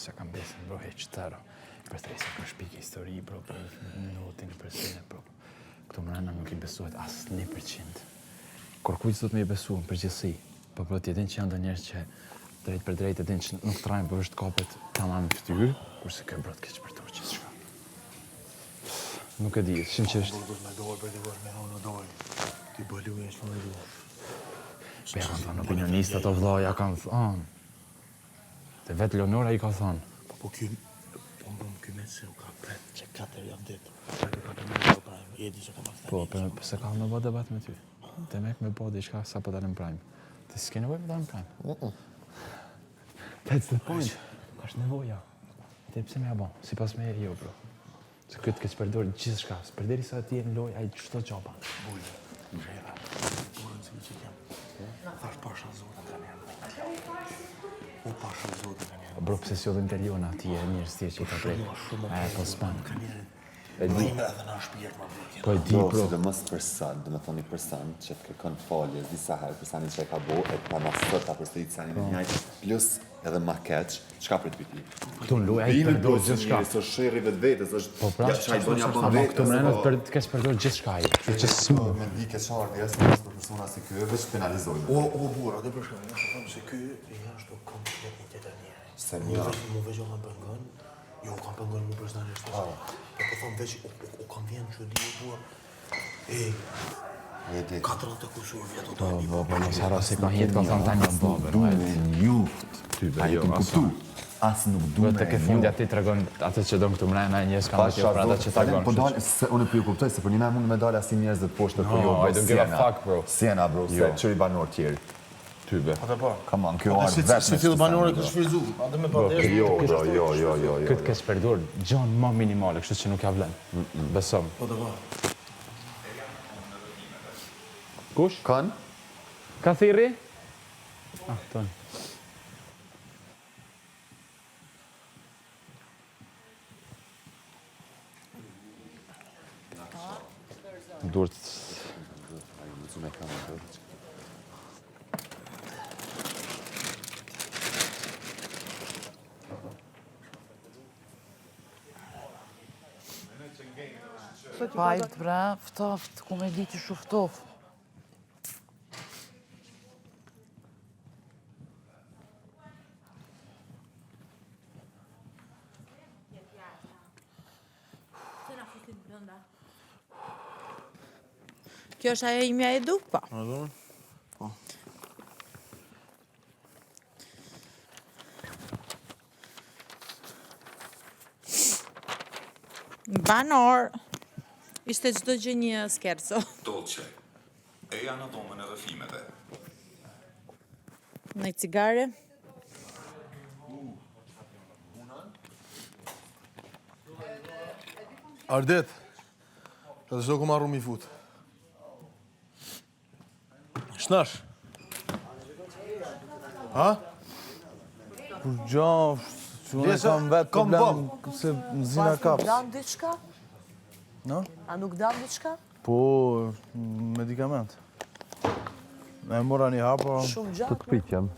Se kam besën, bro, heq tëro. Për të rejse ka shpike histori, bro, për minutin, për sene, bro. Këtu mrena nuk i besuhet asë 1%. Kur kujtës do të me i besu në përgjithësi, po bro, t'jedin që janë dhe njerës që drejt për drejt edin që nuk trajnë, po është kapet tamam në ftyrë, kurse kjo bro t'keq për dorë gjithë shka. Nuk e di, sinqerisht. Me dorë, për t'i bërë me në dorë. Ti bëllu e shë në dorë. Po ja kanë thonë opinionistat o vllaja kanë thonë. Te vetë Leonora i ka thonë. Po kjo, kjo me se u ka pret që 4 javë ditë. Që ka të mërë o prajmë, jedi që ka ma këta Po, pëse ka me bë debat me ty. Te mek me bë diçka sa po dalim prajmë. Te s'ke nevoj me dalim prajmë. That's the point. Është nevoja. Te pse me ja bon, si pas me e jo, bro. Se këtë keq përdor gjithë shka. Përderi sa ti e në loj, a i qëto gjaba. Bullë, në shera. Burën si që kem. Thash pasha zotën ka njerë. O pasha zotën ka njerë. Bro, pëse si odhën të Liona, ti e njërës ti e që i të prej. Po s'pan. E di. Vajme edhe në shpijet ma burë. Po e di, bro. Dhe mos përsan, dhe me thoni përsan, që të kërkon falje, disa herë përsanin që e ka bo, e pa ma sot ta përsërit sanin e njajt, plus edhe ma keq, qka për të piti? Këtu në luaj, a i përdor gjithë shka. Së shërri vetë vetës, është... Po pra, ama këtu mrenët të kesh përdor gjithë shka i. Që s'mu. Me ndi ke qarë jesë, nësë për persona si kjo, veç penalizojnë. O burë, atë përshkëm, në shumë se kjo e jashtë o komplet një tjetër njerë. Se një. Mu veç o kam pëngën, jo kam pëngën mu personalisht. Po thonë veç, o kam vjenë që di o burë. E, 40 kusur vjetë o dojnë një Po, mos haro se ka jetë ka thonë ta një babër. Njuft. A e të kuptu. Asë nuk du me Duhet të ke fundi ati të regon atë që do në këtu mrena, njës ka në tjo pra ata që të regon. Po dalë, unë për ju kuptoj, se për një me mund me dalë asim njerëz dhe të poshtë për jo, I don't give a fuck, bro. Siena, bro, se qëri banor tjerë. Tybe. Ate pa. Come on, kjo ardhë vetë Si fillë banore kështë frizu, ate me pa desh. Jo, bro, jo. Këtë kesh përdor gjanë ma minimale, kështu që nuk ja vlen. Besom. Po të pa. Kush? Kanë? Ka thiri? Ah, tonë. Durët... Pajt, bra, ftoft, ku me di që shuftof. Kjo është ajo imja e duk, pa? A do? Po. Banor. Ishte çdo gjë një skerco. Dolce. E janë atomën e rëfimeve. Në cigare. Ardet. Edhe shdo ku marru mi fut. Shnash. Ha? Kur gjanë, që unë kam vetë problem se më zina kaps. Dam diçka? No? A nuk dam diçka? Po, medikament. E mora një hapa. Shumë gjatë. Pritjem.